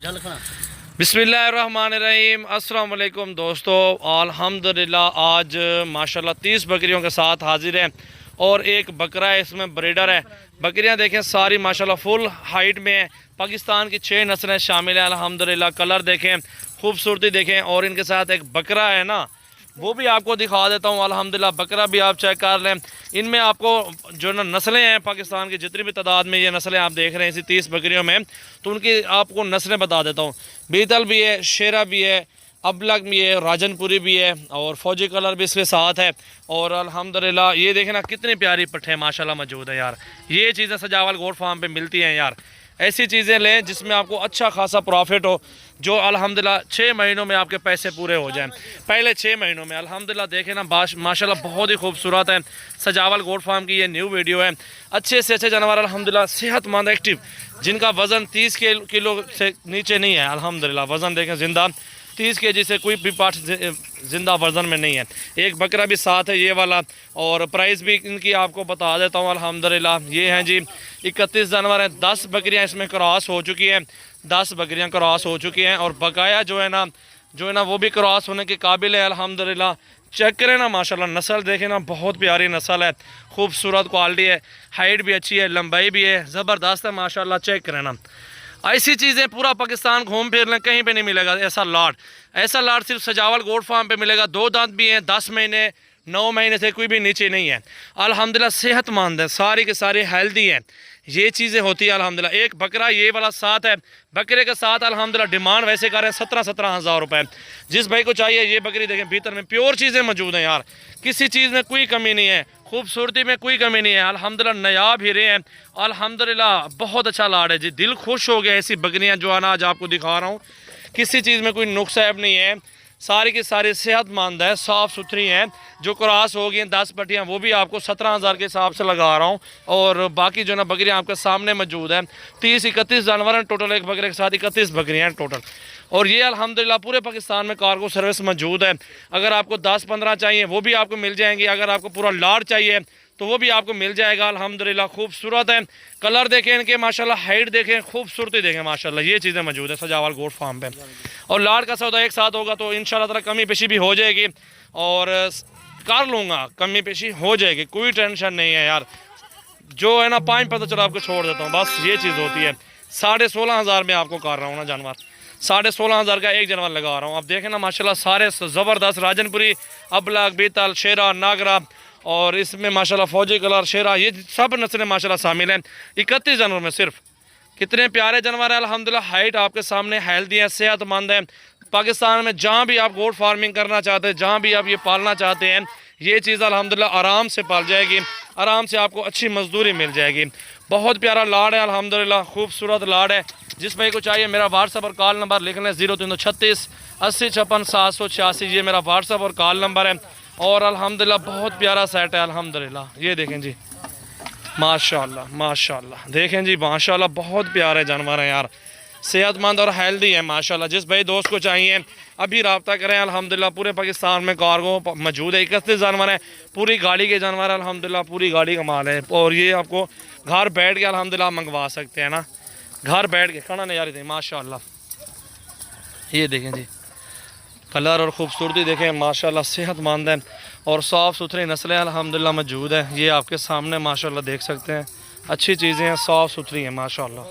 बिस्मिल्लाहिर्रहमानिर्रहीम। अस्सलाम वालेकुम दोस्तों, अल्हम्दुलिल्लाह आज माशाल्लाह 30 बकरियों के साथ हाजिर है और एक बकरा है, इसमें ब्रीडर है। बकरियां देखें सारी माशाल्लाह फुल हाइट में है। पाकिस्तान की 6 नस्लें शामिल हैं अल्हम्दुलिल्लाह। कलर देखें, खूबसूरती देखें और इनके साथ एक बकरा है ना, वो भी आपको दिखा देता हूँ अल्हम्दुलिल्लाह। बकरा भी आप चेक कर लें। इनमें आपको जो ना नस्लें हैं पाकिस्तान की जितनी भी तादाद में ये नस्लें आप देख रहे हैं इसी 30 बकरियों में, तो उनकी आपको नस्लें बता देता हूँ। बीतल भी है, शेरा भी है, अबलग भी है, राजनपुरी भी है और फौजी कलर भी इसके साथ है। और अल्हम्दुलिल्लाह ये देखें ना कितनी प्यारी पट्ठे माशाल्लाह मौजूद है यार। ये चीज़ें सजावल गोट फार्म पे मिलती हैं यार। ऐसी चीज़ें लें जिसमें आपको अच्छा खासा प्रॉफिट हो, जो अल्हम्दुलिल्लाह 6 महीनों में आपके पैसे पूरे हो जाएं। पहले 6 महीनों में अल्हम्दुलिल्लाह देखें ना माशाल्लाह बहुत ही खूबसूरत है। सजावल गोट फार्म की ये न्यू वीडियो है। अच्छे से अच्छे जानवर अल्हम्दुलिल्लाह सेहतमंद एक्टिव, जिनका वज़न 30 किलो से नीचे नहीं है अल्हम्दुलिल्लाह। वज़न देखें जिंदा 30 kg से कोई भी पार्ट जिंदा वज़न में नहीं है। एक बकरा भी साथ है ये वाला। और प्राइस भी इनकी आपको बता देता हूँ अल्हम्दुलिल्लाह। ये हैं जी 31 जानवर हैं। 10 बकरियाँ इसमें क्रॉस हो चुकी हैं, 10 बकरियाँ क्रॉस हो चुकी हैं और बकाया जो है ना वो भी क्रॉस होने के काबिल है अल्हम्दुलिल्लाह। चेक करें ना माशाल्लाह, नस्ल देखें ना बहुत प्यारी नस्ल है, खूबसूरत क्वालिटी है, हाइट भी अच्छी है, लंबाई भी है, ज़बरदस्त है माशाल्लाह। चेक करें ना, ऐसी चीज़ें पूरा पाकिस्तान घूम फिर लें कहीं पे नहीं मिलेगा ऐसा लाट सिर्फ सजावल गोट फार्म पे मिलेगा। 2 दांत भी हैं, 10 महीने 9 महीने से कोई भी नीचे नहीं है अल्हम्दुलिल्लाह। सेहतमंद है, सारी के सारे हेल्दी हैं। ये चीज़ें होती है अल्हम्दुलिल्लाह। एक बकरा ये वाला साथ है, बकरे के साथ अल्हम्दुलिल्लाह डिमांड वैसे कर रहे हैं 17 हज़ार रुपये। जिस भाई को चाहिए ये बकरी देखें, भीतर में प्योर चीज़ें मौजूद हैं यार, किसी चीज़ में कोई कमी नहीं है, खूबसूरती में कोई कमी नहीं है अल्हम्दुलिल्लाह। नायाब हीरे हैं अल्हम्दुलिल्लाह। बहुत अच्छा लाड है जी, दिल खुश हो गया। ऐसी बकरियां जो है आज आपको दिखा रहा हूँ, किसी चीज़ में कोई नुक्स ऐब नहीं है, सारी की सारी सेहतमंद है, साफ़ सुथरी हैं। जो क्रॉस हो गई 10 पट्टियाँ वो भी आपको 17,000 के हिसाब से लगा रहा हूँ। और बाकी जो ना बकरियाँ आपके सामने मौजूद हैं। 30-31 जानवर हैं टोटल, एक बकरे के साथ 31 बकरियाँ हैं टोटल। और ये अल्हम्दुलिल्लाह पूरे पाकिस्तान में कार्गो सर्विस मौजूद है। अगर आपको 10-15 चाहिए वो भी आपको मिल जाएंगी, अगर आपको पूरा लाट चाहिए तो वो भी आपको मिल जाएगा अल्हम्दुलिल्लाह। खूबसूरत है, कलर देखें इनके माशाल्लाह, हाइट देखें, खूबसूरती देखें माशाल्लाह। ये चीज़ें मौजूद है सजावल गोट फार्म पे। और लाट का सौदा एक साथ होगा तो इंशाल्लाह ताला कमी पेशी भी हो जाएगी और कर लूँगा, कमी पेशी हो जाएगी, कोई टेंशन नहीं है यार। जो है ना 5 पता चलो आपको छोड़ देता हूँ, बस ये चीज़ होती है। 16,500 में आपको कर रहा हूँ ना जानवर, 16,500 का एक जानवर लगा रहा हूँ। आप देखें ना माशाल्लाह सारे ज़बरदस्त राजनपुरी, अबलग, बीतल, शेरा, नागरा और इसमें माशाल्लाह फौजी कलर, शेरा, ये सब नस्लें माशाल्लाह शामिल हैं 31 जानवर में। सिर्फ कितने प्यारे जानवर हैं अल्हम्दुलिल्लाह। हाइट आपके सामने, हेल्दी है, सेहतमंद है। पाकिस्तान में जहाँ भी आप गोट फार्मिंग करना चाहते हैं, जहाँ भी आप ये पालना चाहते हैं, ये चीज़ अल्हम्दुलिल्लाह आराम से पाल जाएगी, आराम से आपको अच्छी मजदूरी मिल जाएगी। बहुत प्यारा लाड है अल्हम्दुलिल्लाह, खूबसूरत लाड है। जिस भाई को चाहिए मेरा व्हाट्सअप और कॉल नंबर लिख लें 0336 80 56 786। ये मेरा व्हाट्सअप और कॉल नंबर है। और अल्हम्दुलिल्लाह बहुत प्यारा सेट है अल्हम्दुलिल्लाह। ये देखें जी माशाल्लाह माशाल्लाह, देखें जी माशाल्लाह, बहुत प्यारे जानवर हैं यार, सेहतमंद और हेल्दी है माशाल्लाह। जिस भाई दोस्त को चाहिए अभी रब्ता करें अल्हम्दुलिल्लाह। पूरे पाकिस्तान में कार्गो मौजूद है, 31 जानवर हैं, पूरी गाड़ी के जानवर है अल्हम्दुलिल्लाह, पूरी गाड़ी का माल है। और ये आपको घर बैठ के अल्हम्दुलिल्लाह मंगवा सकते हैं ना, घर बैठ के खाना नज़ारे थे माशाल्लाह। ये देखें जी कलर और ख़ूबसूरती देखें माशाल्लाह, सेहतमंद है और साफ़ सुथरी नस्लें अल्हम्दुलिल्लाह मौजूद है। ये आपके सामने माशाल्लाह देख सकते हैं, अच्छी चीज़ें हैं, साफ़ सुथरी हैं माशाल्लाह,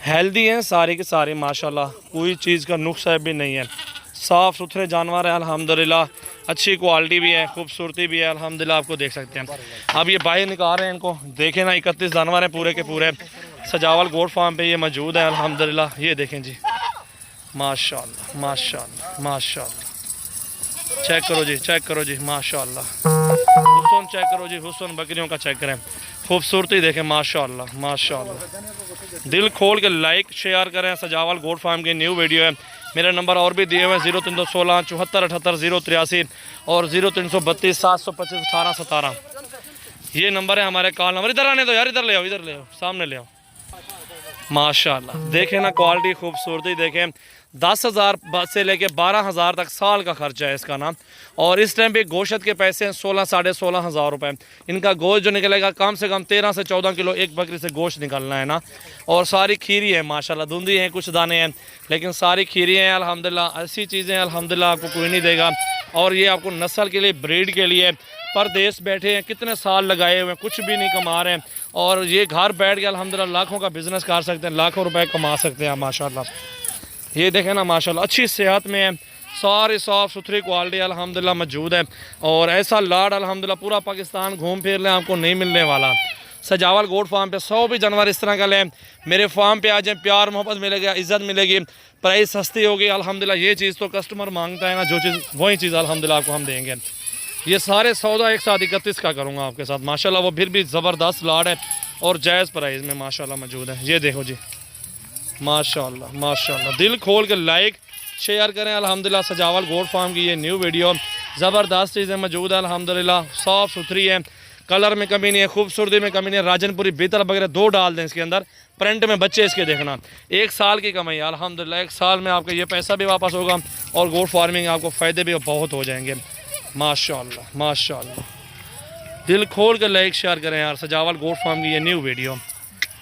हेल्दी हैं सारी के सारी माशाल्लाह। कोई चीज़ का नुक्स भी नहीं है, साफ़ सुथरे जानवर हैं अल्हम्दुलिल्लाह। अच्छी क्वालिटी भी है, खूबसूरती भी है अल्हम्दुलिल्लाह। आपको देख सकते हैं अब ये बाहर निकाल रहे हैं इनको, देखें ना 31 जानवर हैं पूरे के पूरे सजावल गोट फार्म पे ये मौजूद है अल्हम्दुलिल्लाह। ये देखें जी माशाल्लाह माशाल्लाह माशाल्लाह, चेक करो जी, चेक करो जी माशाल्लाह। हुस्न चेक करो जी, हुस्न बकरियों का चेक करें, खूबसूरती देखें माशाल्लाह माशाल्लाह। दिल खोल के लाइक शेयर करें। सजावल गोट फार्म की न्यू वीडियो है। मेरे नंबर और भी दिए हुए हैं 0316 74 78 083 और 0332 725 1817। ये नंबर है हमारे, कॉल नंबर। इधर आने दो यार, इधर ले आओ, इधर ले आओ, सामने ले आओ। माशाल्लाह देखें ना, क्वालिटी खूबसूरती देखें। 10,000 से लेके 12,000 तक साल का खर्चा है इसका ना। और इस टाइम पे गोश्त के पैसे हैं 16 साढ़े 16,000 रुपये। इनका गोश्त जो निकलेगा कम से कम 13 से 14 किलो एक बकरी से गोश्त निकलना है ना। और सारी खीरी है माशाल्लाह, धुंधी हैं कुछ दाने हैं लेकिन सारी खीरी हैं अल्हम्दुलिल्लाह। ऐसी चीज़ें अल्हम्दुलिल्लाह आपको कोई नहीं देगा। और ये आपको नस्ल के लिए, ब्रीड के लिए परदेश बैठे हैं, कितने साल लगाए हुए हैं, कुछ भी नहीं कमा रहे हैं। और ये घर बैठ के अल्हम्दुलिल्लाह लाखों का बिज़नेस कर सकते हैं, लाखों रुपए कमा सकते हैं माशाल्लाह। ये देखें ना माशाल्लाह, अच्छी सेहत में है, सारी साफ़ सुथरी क्वालिटी अल्हम्दुलिल्लाह मौजूद है। और ऐसा लाड अल्हम्दुलिल्लाह पूरा पाकिस्तान घूम फिर लें आपको नहीं मिलने वाला। सजावल गोट फार्म पे 100 भी जानवर इस तरह का लें, मेरे फार्म पे आ जाएँ, प्यार मोहब्बत मिलेगा, इज़्ज़त मिलेगी, प्राइस सस्ती होगी अल्हम्दुलिल्लाह। ये चीज़ तो कस्टमर मांगता है ना, जो चीज़ वही चीज़ अल्हम्दुलिल्लाह आपको हम देंगे। ये सारे सौदा एक साथ 31 का करूँगा आपके साथ माशाल्लाह। वो फिर भी ज़बरदस्त लाड है और जायज़ प्राइस में माशाल्लाह मौजूद है। ये देखो जी माशाल्लाह माशाल्लाह। दिल खोल के लाइक शेयर करें अल्हम्दुलिल्लाह। सजावल गोट फार्म की ये न्यू वीडियो, ज़बरदस्त चीज़ें मौजूद है अल्हम्दुलिल्लाह, साफ़ सुथरी है, कलर में कमी नहीं है, खूबसूरती में कमी नहीं है। राजनपुरी बेहतर वगैरह 2 डाल दें इसके अंदर, प्रिंट में बच्चे इसके देखना। 1 साल की कमाई अल्हम्दुलिल्लाह, 1 साल में आपका ये पैसा भी वापस होगा और गोट फार्मिंग आपको फ़ायदे भी बहुत हो जाएंगे माशाल्लाह माशाल्लाह। दिल खोल कर लाइक शेयर करें यार। सजावल गोट फार्म की ये न्यू वीडियो,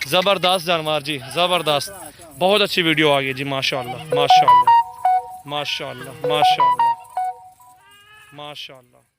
ज़बरदस्त जानवर जी, ज़बरदस्त, बहुत अच्छी वीडियो आ गई जी माशाल्लाह माशाल्लाह माशाल्लाह माशाल्लाह माशाल्लाह।